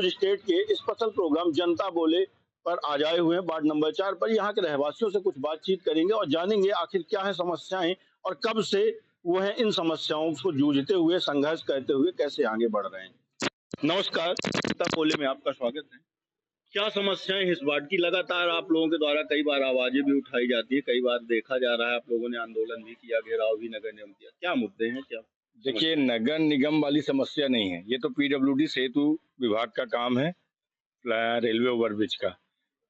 News state के special programme जनता बोले पर आज आए हुए हैं वार्ड नंबर 4 पर। यहाँ के रहवासियों से कुछ बातचीत करेंगे और जानेंगे आखिर क्या है समस्याएं और कब से वो है इन समस्याओं को जूझते हुए, संघर्ष करते हुए कैसे आगे बढ़ रहे हैं। नमस्कार, जनता बोले में आपका स्वागत है। क्या समस्याएं इस वार्ड की? लगातार आप लोगों के द्वारा कई बार आवाजें भी उठाई जाती है, कई बार देखा जा रहा है आप लोगों ने आंदोलन भी किया, घेराव भी नगर निगम किया। क्या मुद्दे हैं? क्या देखिए, नगर निगम वाली समस्या नहीं है, ये तो पीडब्ल्यूडी सेतु विभाग का काम है, रेलवे ओवरब्रिज का।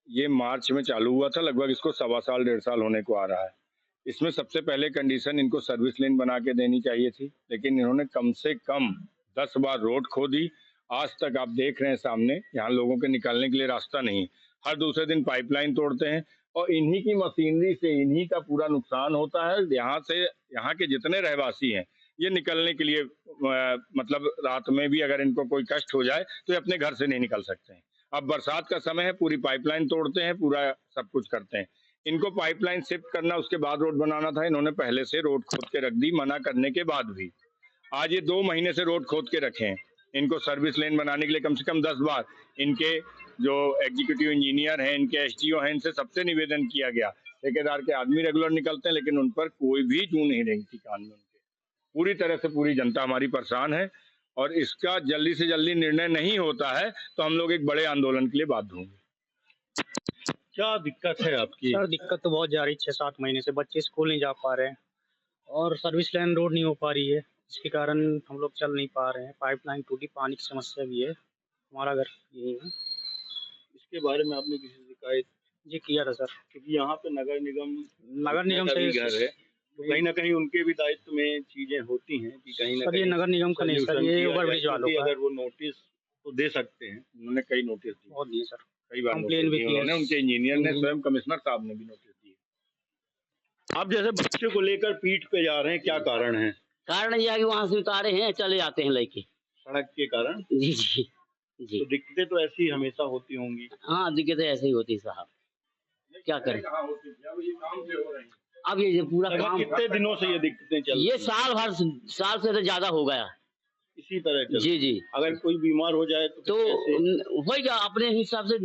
ये मार्च में चालू हुआ था, लगभग इसको 1.25 1.5 साल होने को आ रहा है। इसमें सबसे पहले कंडीशन इनको सर्विस लेन बना के देनी चाहिए थी, लेकिन इन्होंने कम से कम 10 बार रोड खोदी। आज तक आप देख रहे हैं सामने, यहाँ लोगों के निकलने के लिए रास्ता नहीं। हर दूसरे दिन पाइपलाइन तोड़ते हैं और इन्हीं की मशीनरी से इन्हीं का पूरा नुकसान होता है। यहाँ के जितने रहवासी हैं, ये निकलने के लिए मतलब रात में भी अगर इनको कोई कष्ट हो जाए तो ये अपने घर से नहीं निकल सकते हैं। अब बरसात का समय है, पूरी पाइपलाइन तोड़ते हैं, पूरा सब कुछ करते हैं। इनको पाइपलाइन शिफ्ट करना, उसके बाद रोड बनाना था, इन्होंने पहले से रोड खोद के रख दी, मना करने के बाद भी। आज ये 2 महीने से रोड खोद के रखे हैं। इनको सर्विस लेन बनाने के लिए कम से कम 10 बार इनके जो एग्जीक्यूटिव इंजीनियर हैं, इनके एसडीओ हैं, इनसे सबसे निवेदन किया गया। ठेकेदार के आदमी रेगुलर निकलते हैं, लेकिन उन पर कोई भी जू नहीं रही थी कान में उनके। पूरी तरह से पूरी जनता हमारी परेशान है और इसका जल्दी से जल्दी निर्णय नहीं होता है तो हम लोग एक बड़े आंदोलन के लिए बाध्य होंगे। क्या दिक्कत है आपकी? सर, दिक्कत तो बहुत जा रही है। 6-7 महीने से बच्चे स्कूल नहीं जा पा रहे हैं और सर्विस लाइन रोड नहीं हो पा रही है, इसके कारण हम लोग चल नहीं पा रहे हैं। पाइपलाइन टूटी, पानी की समस्या भी है। हमारा घर यही है। इसके बारे में आपने किसी से शिकायत जी किया था सर, क्योंकि यहाँ पे नगर निगम से भी घर है, तो कहीं ना कहीं उनके भी दायित्व में चीजें होती हैं कि कहीं ना सर ये नगर निगम का नहीं सर, ये ओवरब्रिज वालों का। अगर वो नोटिस तो दे सकते हैं, उन्होंने कई नोटिस दिए, बहुत दिए सर, कई बार कंप्लेन भी की है उनके इंजीनियर ने, स्वयं कमिश्नर साहब ने भी नोटिस दिए। आप जैसे बच्चे को लेकर पीठ पे जा रहे हैं, क्या कारण है? कारण यह है कि वहाँ से उतारे हैं, चले जाते हैं लेके सड़क के कारण। जी जी जी। तो दिक्कतें तो ऐसी हमेशा होती होंगी। हाँ, दिक्कतें ऐसे ही होती साहब, क्या करें। अब ये पूरा काम कितने दिनों से ये दिक्कतें चल रही? ये साल से तो ज्यादा हो गया इसी तरह जी जी। अगर कोई बीमार हो जाए तो होगा अपने हिसाब से,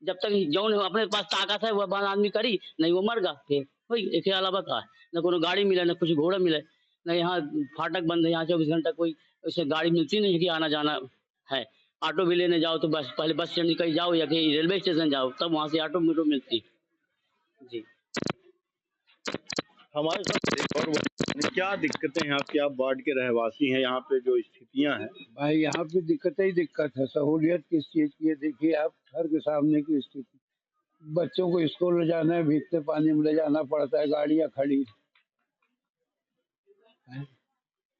जब तक जौन अपने पास ताकत है वह आदमी करी, नहीं वो मर गा फिर वही। इसके अलावा था न कोनो गाड़ी मिले, न कुछ घोड़ा मिले, न यहाँ फाटक बंद है, यहाँ 24 घंटा कोई ऐसे गाड़ी मिलती नहीं है कि आना जाना है। ऑटो भी लेने जाओ तो बस पहले बस स्टैंड कहीं जाओ या कहीं रेलवे स्टेशन जाओ, तब वहाँ से ऑटो मिलती जी। हमारे साथ एक और क्या दिक्कतें हैं आपकी? आप वार्ड के रहवासी हैं, यहाँ पे जो स्थितियां हैं। भाई यहाँ पे दिक्कत ही दिक्कत है। सहूलियत किस चीज की है? देखिए आप घर के सामने की स्थिति, बच्चों को स्कूल ले जाना है, भीगते पानी में ले जाना पड़ता है, गाड़ियाँ खड़ी है।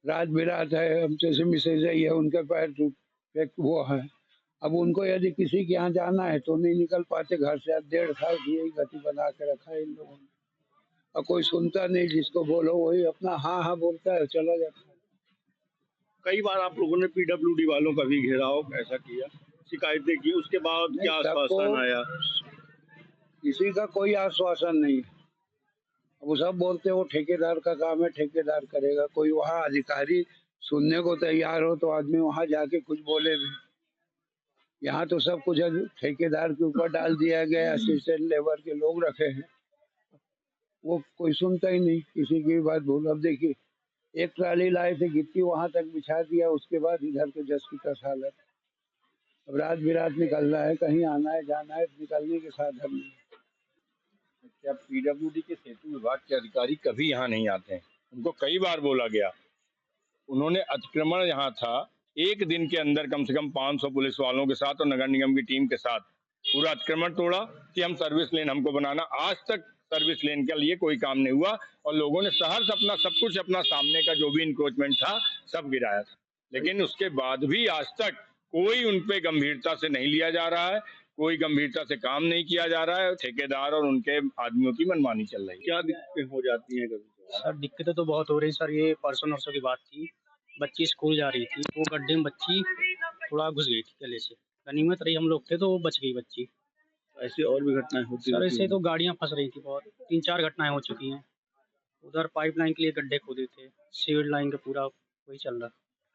रात बिरात है, हम जैसे मिसेज है, उनके पैर वो है। अब उनको यदि किसी के यहाँ जाना है तो नहीं निकल पाते घर से। 1.5 साल की यही गति बना के रखा है इन लोगों ने, और कोई सुनता नहीं। जिसको बोलो वही अपना हाँ हाँ बोलता है, चला जाता है। कई बार आप लोगों ने पीडब्ल्यूडी वालों का भी घेराव ऐसा किया, शिकायतें की, उसके बाद क्या आश्वासन आया? किसी का कोई आश्वासन नहीं। वो सब बोलते वो ठेकेदार का काम है, ठेकेदार करेगा। कोई वहाँ अधिकारी सुनने को तैयार हो तो आदमी वहाँ जाके कुछ बोले भी। यहाँ तो सब कुछ ठेकेदार के ऊपर डाल दिया गया। असिस्टेंट लेबर के लोग रखे हैं, वो कोई सुनता ही नहीं किसी की बात। भूल। अब देखिए, एक ट्राली लाए थे, गिट्टी वहां तक बिछा दिया, उसके बाद इधर के 10 की 10 हालत। अब रात बिरात निकलना है, कहीं आना है जाना है, निकलने के साधन नहीं। क्या पीडब्ल्यूडी के सेतु विभाग के अधिकारी कभी यहाँ नहीं आते हैं? उनको कई बार बोला गया। उन्होंने अतिक्रमण यहाँ था, एक दिन के अंदर कम से कम 500 पुलिस वालों के साथ और नगर निगम की टीम के साथ पूरा अतिक्रमण तोड़ा कि हम सर्विस लेन हमको बनाना। आज तक सर्विस लेन के लिए कोई काम नहीं हुआ और लोगों ने सहर्ष अपना सब कुछ, अपना सामने का जो भी इंक्रोचमेंट था सब गिराया था। लेकिन उसके बाद भी आज तक कोई उन पे गंभीरता से नहीं लिया जा रहा है, कोई गंभीरता से काम नहीं किया जा रहा है। ठेकेदार और उनके आदमियों की मनमानी चल रही है। क्या दिक्कतें हो जाती हैं कभी? सर दिक्कतें तो बहुत हो रही सर। ये परसों नरसों की बात थी, बच्ची स्कूल जा रही थी, वो गड्ढे में बच्ची थोड़ा घुस गई थी गले से। गनीमत रही हम लोग थे तो वो बच गई बच्ची। ऐसी और भी घटनाएं होती सर? ऐसे तो गाड़ियाँ फंस रही थी, बहुत 3-4 घटनाएं हो चुकी हैं। उधर पाइपलाइन के लिए गड्ढे खोदे थे, सीवर लाइन का पूरा वही चल रहा।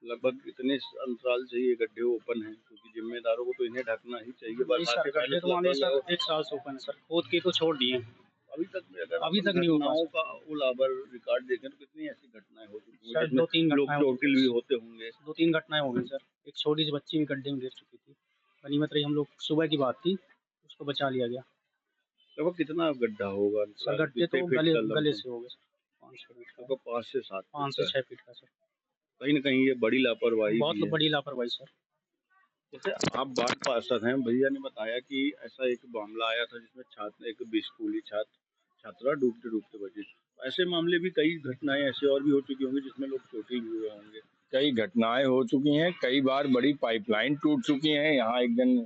लगभग इतने अंतराल से ये गड्ढे ओपन हैं, क्योंकि जिम्मेदारों को तो इन्हें ढकना ही चाहिए। नहीं बरसात सर, के पहले गड्ढे तो तो हमारे लगभग सर 1 साल से ओपन है सर, खोद के तो छोड़ दिए हैं। अभी तक में अगर अभी अपन तक नहीं हुआ घटनाओं का उलावर रिकॉर्ड देखें तो कितनी ऐसी घटनाएं हो चुकी सर, हैं जिसमें 2-3 लोग घटनाएं हो चोटिल चुकी भी हैं। होते होंगे। 2-3 घटनाएं हो गई सर। एक छोटी सी बच्ची भी गड्ढे में गिर चुकी थी। गनीमत रही हम लोग सुबह की बात थी, उसको बचा लिया गया। लगभग कितना गड्ढा होगा सर अंतराल? गड्ढे कितने तो फीट गले का गले लगभग? से हो गए सर, 5-6 फीट का, लगभग 5 से 7 5 फीट से का 6 फीट का सर। है। कहीं न कहीं ये बड़ी लापरवाही बहुत भी है। बड़ी लापरवाही सर। जैसे आप बाढ़ पार्षद हैं, भैया ने बताया कि ऐसा एक मामला आया था जिसमें एक स्कूली छात्रा डूबते बची। ऐसे मामले भी कई घटनाएं ऐसे और भी हो चुकी होंगी जिसमें लोग चोटिल भी हुए होंगे। कई घटनाएं हो चुकी हैं, कई बार बड़ी पाइपलाइन टूट चुकी हैं। यहाँ एक दिन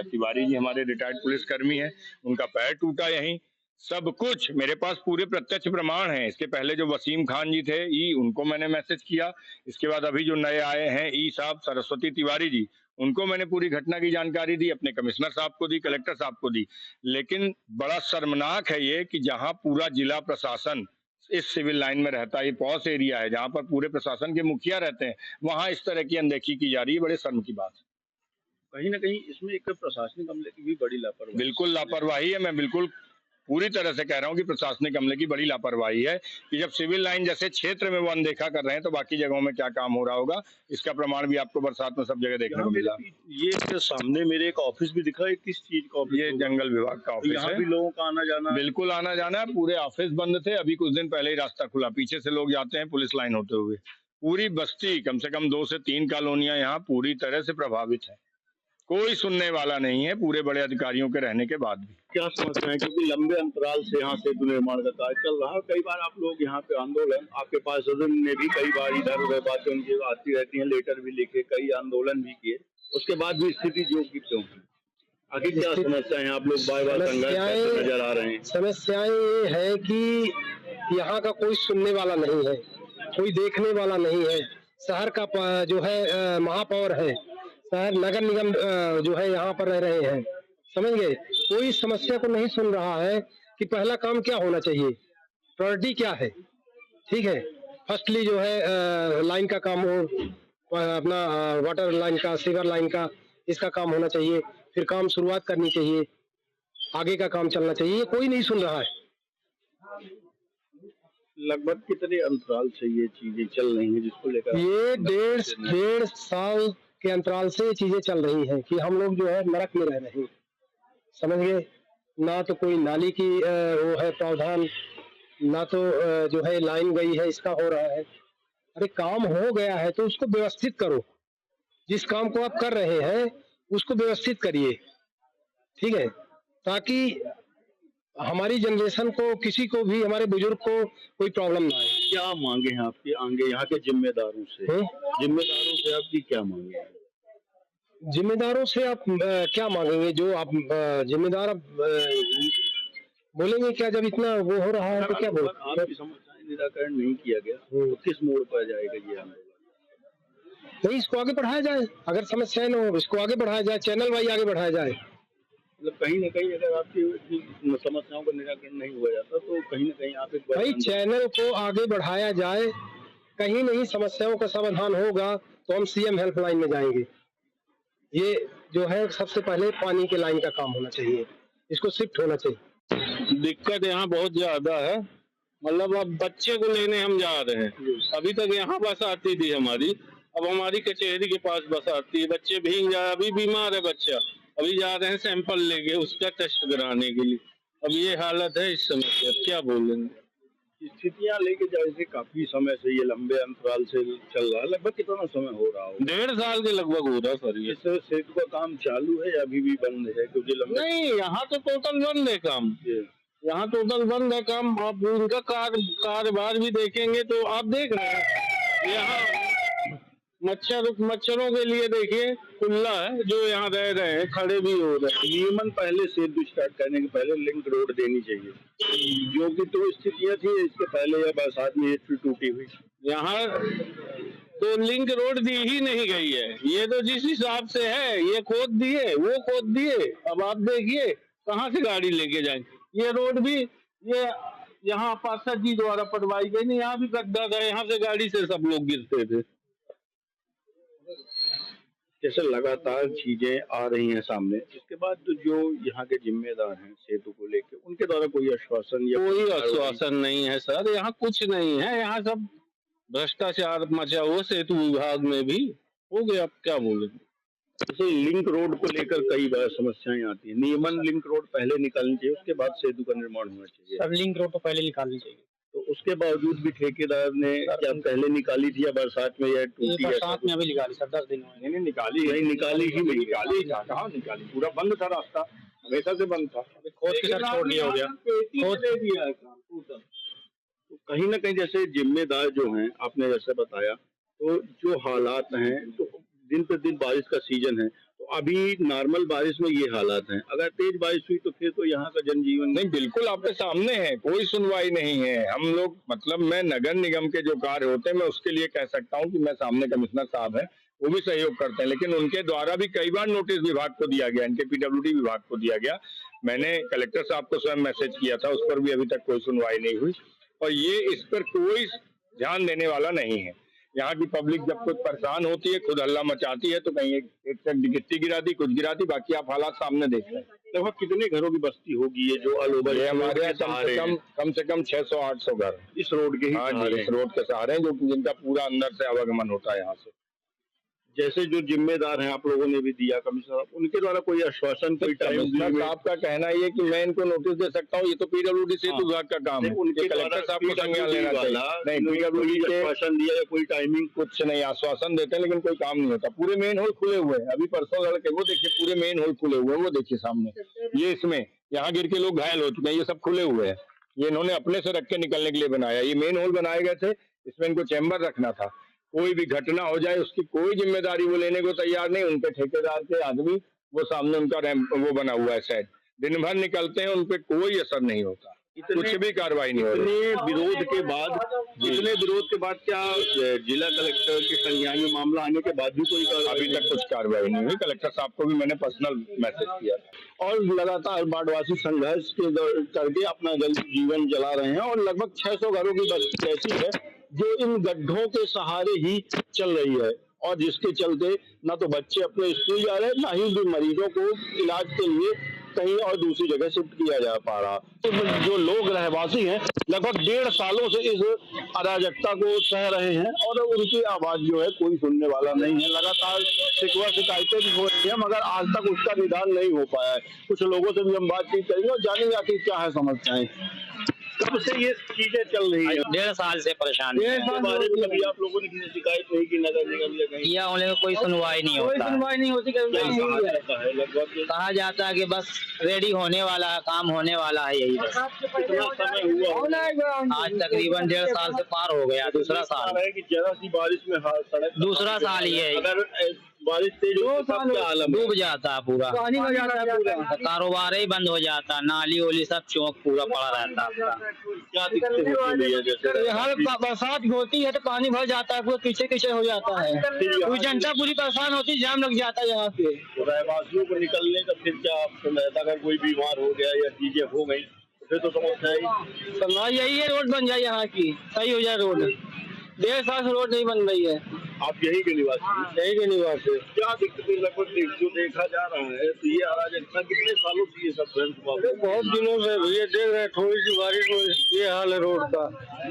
तिवारी जी हमारे रिटायर्ड पुलिसकर्मी हैं, उनका पैर टूटा यहीं। सब कुछ मेरे पास पूरे प्रत्यक्ष प्रमाण हैं। इसके पहले जो वसीम खान जी थे ई, उनको मैंने मैसेज किया। इसके बाद अभी जो नए आए हैं ई साहब सरस्वती तिवारी जी, उनको मैंने पूरी घटना की जानकारी दी, अपने कमिश्नर साहब को दी, कलेक्टर साहब को दी। लेकिन बड़ा शर्मनाक है ये कि जहां पूरा जिला प्रशासन इस सिविल लाइन में रहता है, ये पॉस एरिया है जहां पर पूरे प्रशासन के मुखिया रहते हैं, वहां इस तरह की अनदेखी की जा रही है। बड़े शर्म की बात है। कहीं न कहीं इसमें एक प्रशासनिक अमले की भी बड़ी लापरवाही। बिल्कुल लापरवाही है। मैं बिल्कुल पूरी तरह से कह रहा हूँ कि प्रशासनिक अमले की बड़ी लापरवाही है कि जब सिविल लाइन जैसे क्षेत्र में वो अनदेखा कर रहे हैं तो बाकी जगहों में क्या काम हो रहा होगा। इसका प्रमाण भी आपको बरसात में सब जगह देखने को मिला। ये सामने मेरे एक ऑफिस भी दिखा है, किस चीज का ऑफिस? ये जंगल विभाग का ऑफिस यहाँ है। भी लोगों का आना जाना? बिल्कुल आना जाना है। पूरे ऑफिस बंद थे, अभी कुछ दिन पहले ही रास्ता खुला। पीछे से लोग जाते हैं पुलिस लाइन होते हुए। पूरी बस्ती, कम से कम 2 से 3 कॉलोनियां यहाँ पूरी तरह से प्रभावित है। कोई सुनने वाला नहीं है, पूरे बड़े अधिकारियों के रहने के बाद भी। क्या समस्या है? क्योंकि लंबे अंतराल से यहाँ सेतु निर्माण का कार्य चल रहा है। कई बार आप लोग यहाँ पे आंदोलन, आपके पार्षदों ने भी कई बार इधर उधर बातें उनकी आती रहती हैं, लेटर भी लिखे, कई आंदोलन भी किए, उसके बाद भी स्थिति जो की त्यों है। आखिर क्या समस्या है? आप लोग बार बार संघर्ष करते नजर आ रहे हैं। समस्याएं ये है कि यहाँ का कोई सुनने वाला नहीं है, कोई देखने वाला नहीं है। शहर का जो है महापौर है, शहर नगर निगम जो है यहाँ पर रह रहे हैं, समझ गए। कोई समस्या को नहीं सुन रहा है कि पहला काम क्या होना चाहिए, प्रायोरिटी क्या है। ठीक है, फर्स्टली जो है लाइन का काम हो, अपना वाटर लाइन का, सीवर लाइन का, इसका काम होना चाहिए। फिर काम शुरुआत करनी चाहिए, आगे का काम चलना चाहिए। ये कोई नहीं सुन रहा है। लगभग कितने अंतराल से ये चीजें चल रही हैं जिसको लेकर? ये डेढ़ साल के अंतराल से ये चीजें चल रही हैं कि हम लोग जो है नरक में रह रहे हैं, समझ गए। ना तो कोई नाली की वो है प्रावधान, ना तो जो है लाइन गई है, इसका हो रहा है। अरे काम हो गया है तो उसको व्यवस्थित करो। जिस काम को आप कर रहे हैं उसको व्यवस्थित करिए, ठीक है, ताकि हमारी जनरेशन को, किसी को भी, हमारे बुजुर्ग को कोई प्रॉब्लम ना आए। क्या मांगे हैं आपकी आगे यहाँ के जिम्मेदारों से? जिम्मेदारों से आपकी क्या मांगे हैं? जिम्मेदारों से आप क्या मांगेंगे? जो आप जिम्मेदार बोलेंगे क्या? जब इतना वो हो रहा है तो क्या बोल? आपकी समस्याएं निराकरण नहीं किया गया तो किस मोड़ पर जाएगा ये आंदोलन? नहीं, इसको आगे बढ़ाया जाए। अगर समस्याएं न हो, इसको आगे बढ़ाया जाए, चैनल वाइज आगे बढ़ाया जाए। मतलब कहीं न कहीं अगर आपकी समस्याओं का निराकरण नहीं हुआ जाता तो कहीं न कहीं आप एक भाई चैनल को आगे बढ़ाया जाए, कहीं नहीं समस्याओं का समाधान होगा तो हम सीएम हेल्पलाइन में जाएंगे। ये जो है सबसे पहले पानी के लाइन का काम होना चाहिए, इसको शिफ्ट होना चाहिए। दिक्कत यहाँ बहुत ज्यादा है। मतलब अब बच्चे को लेने हम जा रहे हैं, अभी तक यहाँ बस आती थी हमारी, अब हमारी कचहरी के पास बस आती है। बच्चे भीग जाए, अभी बीमार है बच्चा, अभी जा रहे हैं सैंपल लेके उसका टेस्ट कराने के लिए। अब ये हालत है इस समय से, अब क्या बोलेंगे। स्थितियां लेके जैसे काफी समय से ये लंबे अंतराल से चल रहा है, लगभग कितना समय हो रहा होगा? 1.5 साल के लगभग हो रहा सर ये। इस सेतु का काम चालू है या अभी भी बंद है? क्योंकि लंबे नहीं, यहाँ तो टोटल बंद है काम, यहाँ टोटल बंद है काम। आप उनका कारोबार भी देखेंगे तो आप देख रहे हैं यहाँ मच्छरों के लिए देखिए खुला है, जो यहाँ रह रहे हैं खड़े भी हो रहे हैं। नियमन पहले सेतु स्टार्ट करने के पहले लिंक रोड देनी चाहिए, जो कि तो स्थितियां थी इसके पहले या बरसात में टूटी हुई। यहाँ तो लिंक रोड दी ही नहीं गई है। ये तो जिस हिसाब से है, ये खोद दिए, वो खोद दिए, अब आप देखिए कहाँ से गाड़ी लेके जाएंगे। ये रोड भी ये यहाँ पार्षद जी द्वारा पटवाई गई नहीं, यहाँ भी गड्ढा था, यहाँ से गाड़ी से सब लोग गिरते थे। जैसे लगातार चीजें आ रही हैं सामने, इसके बाद जो यहाँ के जिम्मेदार हैं सेतु को लेकर, उनके द्वारा कोई आश्वासन या कोई आश्वासन नहीं है सर, यहाँ कुछ नहीं है, यहाँ सब भ्रष्टाचार मचा हुआ सेतु विभाग में भी हो गया। अब क्या बोले। जैसे लिंक रोड को लेकर कई बार समस्याएं आती हैं, नियमन लिंक रोड पहले निकालनी चाहिए, उसके बाद सेतु का निर्माण होना चाहिए। सर लिंक रोड तो पहले निकालनी चाहिए। तो उसके बावजूद भी ठेकेदार ने क्या पहले निकाली थी या बरसात में या टूटी? बरसात में अभी निकाली सर, 10 दिन हुए। नहीं निकाली ही नहीं, कहाँ निकाली, पूरा बंद था रास्ता, हमेशा से बंद था। खोद के सर छोड़ दिया हो गया, खोद दे दिया है काम टोटल। तो कहीं ना कहीं जैसे जिम्मेदार जो हैं, आपने जैसे बताया, तो जो हालात हैं, तो दिन पे दिन बारिश का सीजन है, तो अभी नॉर्मल बारिश में ये हालात हैं, अगर तेज बारिश हुई तो फिर तो यहाँ का जनजीवन नहीं, बिल्कुल आपके सामने है, कोई सुनवाई नहीं है। हम लोग मतलब मैं नगर निगम के जो कार्य होते हैं मैं उसके लिए कह सकता हूँ कि मैं सामने कमिश्नर साहब है, वो भी सहयोग करते हैं, लेकिन उनके द्वारा भी कई बार नोटिस विभाग को दिया गया, इनके पीडब्ल्यूडी विभाग को दिया गया। मैंने कलेक्टर साहब को स्वयं मैसेज किया था, उस पर भी अभी तक कोई सुनवाई नहीं हुई और ये इस पर कोई ध्यान देने वाला नहीं है। यहाँ की पब्लिक जब कुछ परेशान होती है, खुद हल्ला मचाती है, तो कहीं एक गिट्टी गिरा दी, कुछ गिरा दी, बाकी आप हालात सामने देख रहे हैं। लगभग कितने घरों की बस्ती होगी ये जो ऑल ओवर? ये हमारे यहाँ कम से कम 600-800 घर इस रोड के ही सहारे, इस रोड के सहारे हैं, जो जिनका पूरा अंदर से आवागमन होता है यहाँ से। जैसे जो जिम्मेदार हैं आप लोगों ने भी दिया कमिश्नर, उनके द्वारा कोई आश्वासन, कोई टाइम? आपका कहना ये कि मैं इनको नोटिस दे सकता हूँ, ये तो पीडब्ल्यूडी सेतु विभाग का काम है, उनके कलेक्टर साहब को संज्ञान लेना चाहिए। नहीं, पीडब्ल्यूडी के आश्वासन दिया या कोई टाइमिंग? कुछ नहीं, आश्वासन देते हैं लेकिन कोई काम नहीं होता। पूरे मेन होल खुले हुए हैं, अभी परसों लड़के वो देखिए, पूरे मेन होल खुले हुए हैं, वो देखिए सामने, ये इसमें यहाँ गिर के लोग घायल हो चुके हैं, ये सब खुले हुए हैं। ये इन्होंने अपने से रख के निकलने के लिए बनाया, ये मेन होल बनाए गए थे, इसमें इनको चैम्बर रखना था। कोई भी घटना हो जाए उसकी कोई जिम्मेदारी वो लेने को तैयार नहीं। उनके ठेकेदार के आदमी वो सामने उनका वो बना हुआ है शायद, दिन भर निकलते हैं, उनपे कोई असर नहीं होता, कुछ भी कार्रवाई नहीं होती। इतने विरोध के बाद क्या जिला कलेक्टर के संज्ञान में मामला आने के बाद भी कोई अभी तक कुछ कार्रवाई नहीं हुई? कलेक्टर साहब को भी मैंने पर्सनल मैसेज किया था। और लगातार बाढ़वासी संघर्ष के करके अपना जीवन जला रहे हैं और लगभग 600 घरों की बस्ती ऐसी है जो इन गड्ढों के सहारे ही चल रही है और जिसके चलते ना तो बच्चे अपने स्कूल जा रहे हैं, ना ही मरीजों को इलाज के लिए कहीं और दूसरी जगह शिफ्ट किया जा पा रहा। तो जो लोग रहवासी हैं लगभग 1.5 सालों से इस अराजकता को सह रहे हैं और उनकी आवाज जो है कोई सुनने वाला नहीं है। लगातार शिकायतें भी हो रही हैं मगर आज तक उसका निदान नहीं हो पाया है। कुछ लोगों से भी हम बातचीत करेंगे और जानेंगे आखिर क्या है समस्याएं, कब से ये चीजें चल रही है। 1.5 साल से परेशान है। 1.5 साल बारे में कभी आप लोगों ने किसी शिकायत नहीं की नगर निगम या कहीं? किया होने में कोई सुनवाई नहीं होता, कहा जाता है कि बस रेडी होने वाला है, काम होने वाला है, यही बस। कितना समय हुआ? आज तकरीबन 1.5 साल से पार हो गया, दूसरा साल है कि जरा सी बारिश में सड़क, दूसरा साल ही है। अगर बारिश तेज हो तो क्या हालत डूब जाता है पूरा, पानी हो जाता है पूरा, कारोबार ही बंद हो जाता है, नाली ओली सब चौक पूरा पड़ा रहता है आपका। क्या दिक्कत होती है? जैसे हर बरसात होती है तो पानी भर जाता है, पूरा कीचड़ कीचड़ हो जाता है, पूरी जनता पूरी परेशान होती है, जाम लग जाता है यहाँ पे। रहवासियों को निकलने का फिर क्या ऑप्शन रहता? अगर कोई बीमार हो गया या चीजें हो गई फिर तो समस्या ही। यही है, रोड बन जाए यहाँ की, सही हो जाए रोड। 1.5 साल से रोड नहीं बन रही है। आप यही के निवासी? यही के निवासी। क्या दिक्कतें लगभग जो देखा जा रहा है तो ये अराजकता कितने सालों से ये सब बहुत दिनों से ये देख रहे हैं, थोड़ी सी बारिश में ये हाल है रोड का,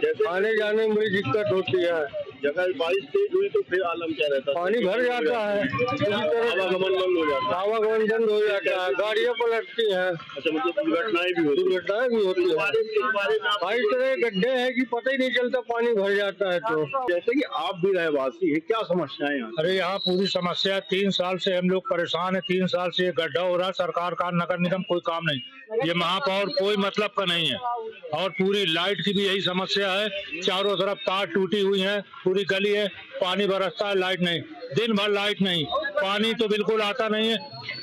जैसे आने जाने में बड़ी दिक्कत होती है। जगह बारिश तेज हुई तो फिर आलम क्या रहता है? पानी भर जाता है, आवागमन बंद हो जाता है, आवागमन बंद हो जाता है, गाड़ियाँ पलटती हैं। अच्छा, मतलब दुर्घटनाएं भी होती है। हर तरह गड्ढे हैं कि पता ही नहीं चलता, पानी भर जाता है। तो जैसे कि आप भी रहवासी है, क्या समस्याएं हैं? अरे यहाँ पूरी समस्या, 3 साल से हम लोग परेशान है। 3 साल से ये गड्ढा हो रहा है, सरकार का नगर निगम कोई काम नहीं, ये महापौर कोई मतलब का नहीं है। और पूरी लाइट की भी यही समस्या है, चारों तरफ तार टूटी हुई है, पूरी गली है, पानी बरसता है, लाइट नहीं, दिन भर लाइट नहीं, पानी तो बिल्कुल आता नहीं है।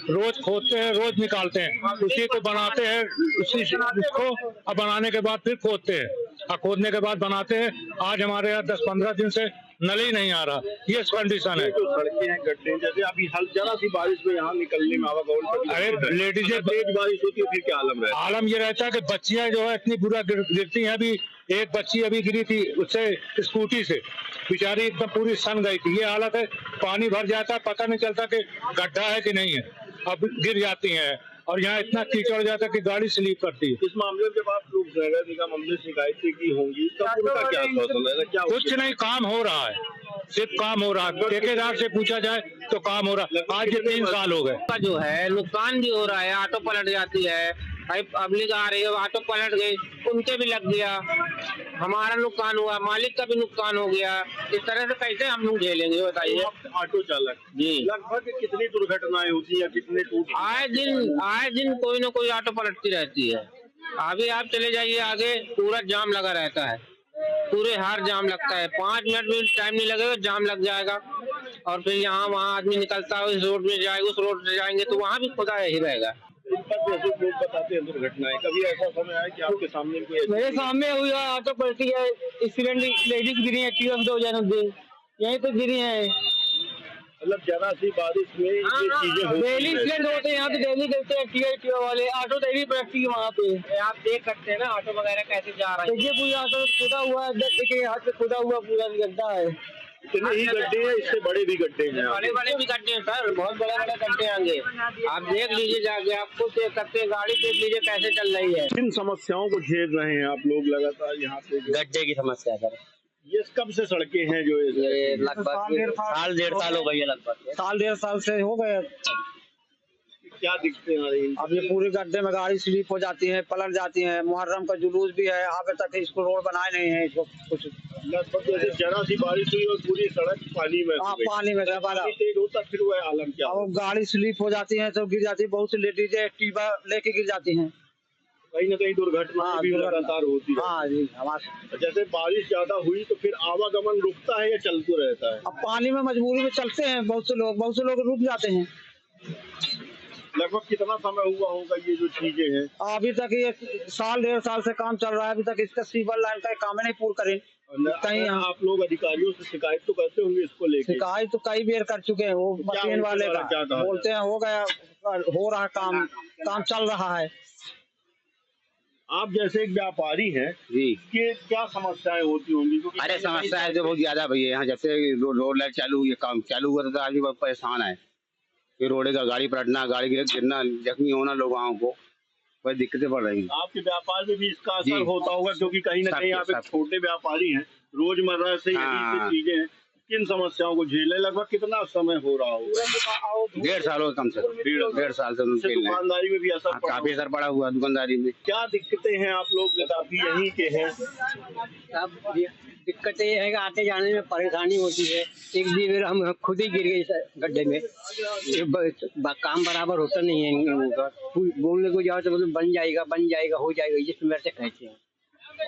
रोज खोदते हैं, रोज निकालते हैं, उसी को बनाते हैं, उसको अब बनाने के बाद फिर खोदते हैं, और खोदने के बाद बनाते हैं। आज हमारे यहाँ 10-15 दिन से नल ही नहीं आ रहा, ये कंडीशन है। जो सड़कें हैं, गड्ढे, जैसे अभी जरा सी बारिश में यहाँ निकलने में आवागमन, अरे लेडीजें, तेज बारिश होती है फिर क्या आलम रहता है? आलम ये रहता है कि बच्चियां जो है इतनी बुरा गिरती हैं। अभी एक बच्ची अभी गिरी थी उससे स्कूटी से, बेचारी एकदम पूरी सन गई थी। ये हालत है, पानी भर जाता है, पता नहीं चलता कि गड्ढा है कि नहीं है, अब गिर जाती हैं। और यहाँ इतना कीचड़ हो जाता है कि गाड़ी स्लिप करती है। इस मामले में जब आप लोग नगर निगम हमने शिकायतें की होंगी तब उनका क्या आश्वासन है? क्या कुछ नहीं, काम हो रहा है, सिर्फ काम हो रहा है। ठेकेदार से पूछा जाए तो काम हो रहा है। आज ये 3 साल हो गए। का जो है नुकसान भी हो रहा है, ऑटो पलट जाती है, भाई पब्लिक आ रही है, ऑटो पलट गई, उनके भी लग गया, हमारा नुकसान हुआ, मालिक का भी नुकसान हो गया। इस तरह से कैसे हम लोग झेलेंगे बताइए? ऑटो चालक जी, लगभग कितनी दुर्घटनाएं होती है, कितने टूट? आए दिन कोई ना कोई ऑटो पलटती रहती है। अभी आप चले जाइए आगे, पूरा जाम लगा रहता है, पूरे हार जाम लगता है, 5 मिनट भी टाइम नहीं लगेगा, जाम लग जाएगा। और फिर यहाँ वहाँ आदमी निकलता है, इस रोड में जाएगा, उस रोड से जाएंगे तो वहाँ भी खुदा ही रहेगा। इन पर जैसे लोग बताते हैं दुर्घटनाएं, कभी ऐसा समय आया कि आपके सामने कोई मेरे सामने हुआ ऑटो पलटी है, एक्सीडेंट, लेडीज गिरी है, एक्टिवा पे 2 जन यहीं पे गिरी है। मतलब जरा सी बारिश में ये चीजें होती डेली हैं। एक्सीडेंट होते हैं यहाँ पे, डेली करते हैं एक्टिवा वाले, ऑटो डेली पलटती है वहाँ पे। आप देख सकते हैं ना ऑटो वगैरह कैसे जा रहा देखिए पूरा ऑटो खुदा हुआ है, देखिए हाथ पे खुदा हुआ पूरा गड्ढा है। इतने ही गड्ढे हैं, इससे बड़े भी गड्ढे हैं। बड़े बड़े भी गड्ढे हैं सर, बहुत बड़े बड़े गड्ढे आएंगे। आप देख लीजिए जाके, आप खुद देख सकते हैं, गाड़ी देख लीजिए कैसे चल रही है। किन समस्याओं को झेल रहे हैं आप लोग लगातार यहाँ पे? गड्ढे की समस्या सर, ये कब से सड़कें हैं जो ये लगभग साल 1.5 साल हो गई है, लगभग साल 1.5 साल से हो गए। क्या दिक्कतें आ रही हैं? अब ये पूरे गड्ढे में गाड़ी स्लिप हो जाती है, पलट जाती है। मुहर्रम का जुलूस भी है, आगे तक इसको रोड बनाए नहीं है, इसको कुछ लगभग जैसे जरा सी बारिश हुई और पूरी सड़क पानी में हो गई। पानी में पानी तेज होता फिर वह आलम क्या अब गाड़ी स्लिप हो जाती है तो गिर जाती है। बहुत सी लेडीज एक्टिवा लेके गिर जाती हैं। कहीं ना कहीं दुर्घटना भी लगातार होती है। हाँ जी, हमारे जैसे बारिश ज्यादा हुई तो फिर आवागमन रुकता है या चलते रहता है? अब पानी में मजबूरी में चलते हैं, बहुत से लोग रुक जाते हैं। लगभग कितना समय हुआ होगा ये जो चीजें हैं? अभी तक ये साल 1.5 साल से काम चल रहा है, अभी तक इसका सीवर लाइन का काम नहीं पूरा करें। कहीं आप लोग अधिकारियों से शिकायत तो करते होंगे इसको लेकर? शिकायत तो कई बार कर चुके हैं, वो मशीन वाले का बोलते हैं हो गया, हो रहा काम चल रहा है। आप जैसे एक व्यापारी हैं जी, कि क्या समस्याएं होती होंगी? क्योंकि अरे समस्या तो बहुत ज्यादा भैया। यहाँ जब से रोड लाइट चालू हुई है, काम चालू हुआ तो आदमी बहुत परेशान है। फिर रोड का गाड़ी पलटना, गाड़ी गिरना, जख्मी होना, लोगों को बहुत दिक्कतें पड़ रही हैं। आपके व्यापार में भी इसका असर होता होगा, क्योंकि कहीं ना कहीं आप एक छोटे व्यापारी हैं, रोजमर्रा से यही चीजें हैं। किन समस्याओं को झेले? लगभग कितना समय हो रहा होगा? 1.5 साल हो कम से कम, 1.5 साल से दुकानदारी में भी असर पड़ा? काफी असर पड़ा हुआ दुकानदारी में। क्या दिक्कतें हैं? आप लोग काफी यहीं के हैं। अब दिक्कतें ये है कि आते जाने में परेशानी होती है। एक दिन हम खुद ही गिर गए गड्ढे में, काम बराबर होता नहीं है इनका। बोलने को जाओ तो बोले बन जाएगा हो जाएगा, जिस मेरे से कहते हैं।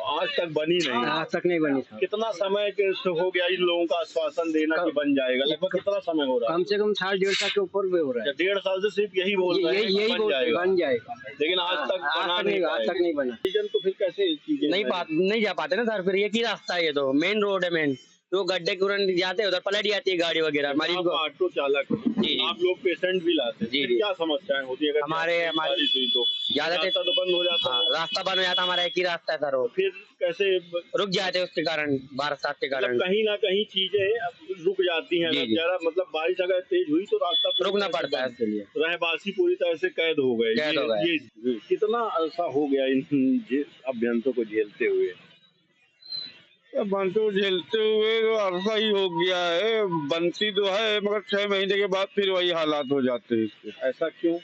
आज तक बनी नहीं? आज तक नहीं बनी। कितना समय से हो गया इन लोगों का आश्वासन देना कि बन जाएगा? लगभग कितना समय हो रहा है? कम से कम साल 1.5 साल के ऊपर भी हो रहा है। 1.5 साल से सिर्फ यही बोल रहे हैं यही बन जाएगा, लेकिन आज तक नहीं बना। तो फिर कैसे चीजें नहीं जा पाते ना सर। फिर एक ही रास्ता है, ये तो मेन रोड है, मेन तो गड्ढे तुरंत जाते हैं, उधर पलट जाती है गाड़ी वगैरह। मरीज को ऑटो चालक आप लोग पेशेंट भी लाते हैं? जी, क्या समस्याएं होती है? हमारी तो ज्यादा तो बंद हो जाता है। रास्ता बंद हो जाता, हमारा एक ही रास्ता है सर, वो फिर कैसे रुक जाते हैं उसके कारण, बरसात के कारण कहीं ना कहीं चीजें रुक जाती हैं। जरा मतलब बारिश अगर तेज हुई तो रास्ता रुकना पड़ता है, इसके लिए रहवासी पूरी तरह से कैद हो गए। कितना अरसा हो गया इन अभियंतों को झेलते हुए? बनते झेलते हुए तो अरसा ही हो गया है। बनती तो है मगर 6 महीने के बाद फिर वही हालात हो जाते हैं इसके। ऐसा क्यों?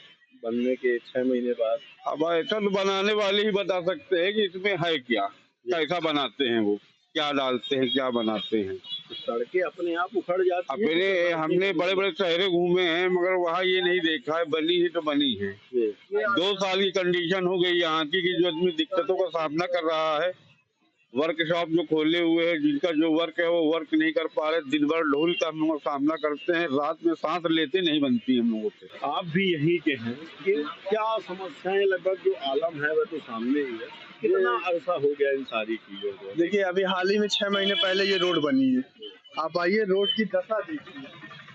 बनने के 6 महीने बाद? अब ऐसा तो बनाने वाले ही बता सकते हैं कि इसमें है क्या, कैसा बनाते हैं, वो क्या डालते हैं, क्या बनाते हैं। सड़कें अपने आप उखड़ जाती हैं। अपने हमने बड़े बड़े शहरों घूमे हैं मगर वहाँ ये नहीं देखा है, बनी है तो बनी है। 2 साल की कंडीशन हो गई यहाँ की कि जो आदमी दिक्कतों का सामना कर रहा है वर्कशॉप जो खोले हुए हैं, जिनका जो वर्क है वो वर्क नहीं कर पा रहे, दिन भर ढोल का हम लोग सामना करते हैं, रात में सांस लेते नहीं बनती हम लोगों से। आप भी यहीं के हैं कि क्या समस्याएं लगभग जो आलम है वह तो सामने ही है, कितना अरसा हो गया इन सारी चीजों को? देखिए अभी हाल ही में 6 महीने पहले ये रोड बनी है। आप आइए, रोड की दशा देखिए,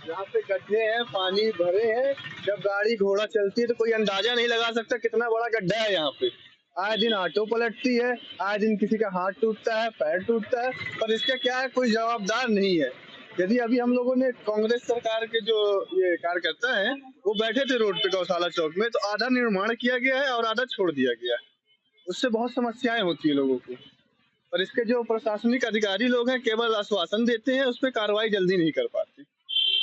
यहाँ पे गड्ढे हैं, पानी भरे हैं। जब गाड़ी घोड़ा चलती है तो कोई अंदाजा नहीं लगा सकता कितना बड़ा गड्ढा है यहाँ पे। आए दिन ऑटो पलटती है, आए दिन किसी का हाथ टूटता है, पैर टूटता है, पर इसका क्या है, कोई जवाबदार नहीं है। यदि अभी हम लोगों ने कांग्रेस सरकार के जो ये कार्यकर्ता हैं वो बैठे थे रोड पे गौशाला चौक में, तो आधा निर्माण किया गया है और आधा छोड़ दिया गया है। उससे बहुत समस्याएं होती है लोगों को, पर इसके जो प्रशासनिक अधिकारी लोग हैं केवल आश्वासन देते हैं, उस पर कार्रवाई जल्दी नहीं कर पाते।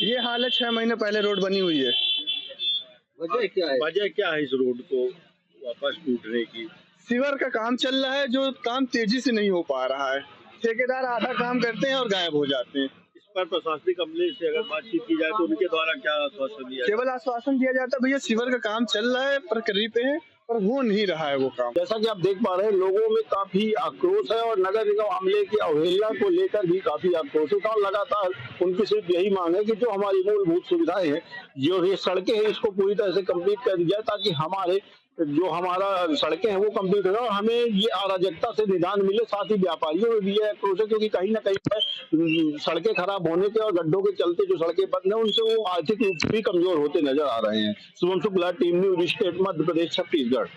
ये हाल है, 6 महीने पहले रोड बनी हुई है। वजह क्या है? वजह क्या है इस रोड को वापस टूटने की? सीवर का काम चल रहा है, जो काम तेजी से नहीं हो पा रहा है। ठेकेदार आधा काम करते हैं और गायब हो जाते हैं। इस पर प्रशासनिक अमले से अगर बातचीत की जाए तो उनके द्वारा क्या आश्वासन दिया? केवल आश्वासन दिया जाता है भैया सीवर का काम चल रहा है, प्रक्रिया पे है, पर हो नहीं रहा है वो काम। जैसा कि आप देख पा रहे हैं, लोगों में काफी आक्रोश है और नगर निगम अमले की अवहेलना को लेकर भी काफी आक्रोश है। और लगातार उनकी सिर्फ यही मांग है कि जो हमारी मूलभूत सुविधाएं हैं, जो ये सड़कें हैं, इसको पूरी तरह से कंप्लीट कर दिया जाए, ताकि हमारा सड़कें हैं वो कंप्लीट हो और हमें ये अराजकता से निदान मिले। साथ ही व्यापारियों में भी ये आक्रोश है, क्योंकि कहीं ना कहीं सड़कें खराब होने के और गड्ढों के चलते जो सड़कें बंद हैं उनसे वो आर्थिक रूप से भी कमजोर होते नजर आ रहे हैं। Shubham Shukla, team news, state Madhya Pradesh, Chhattisgarh.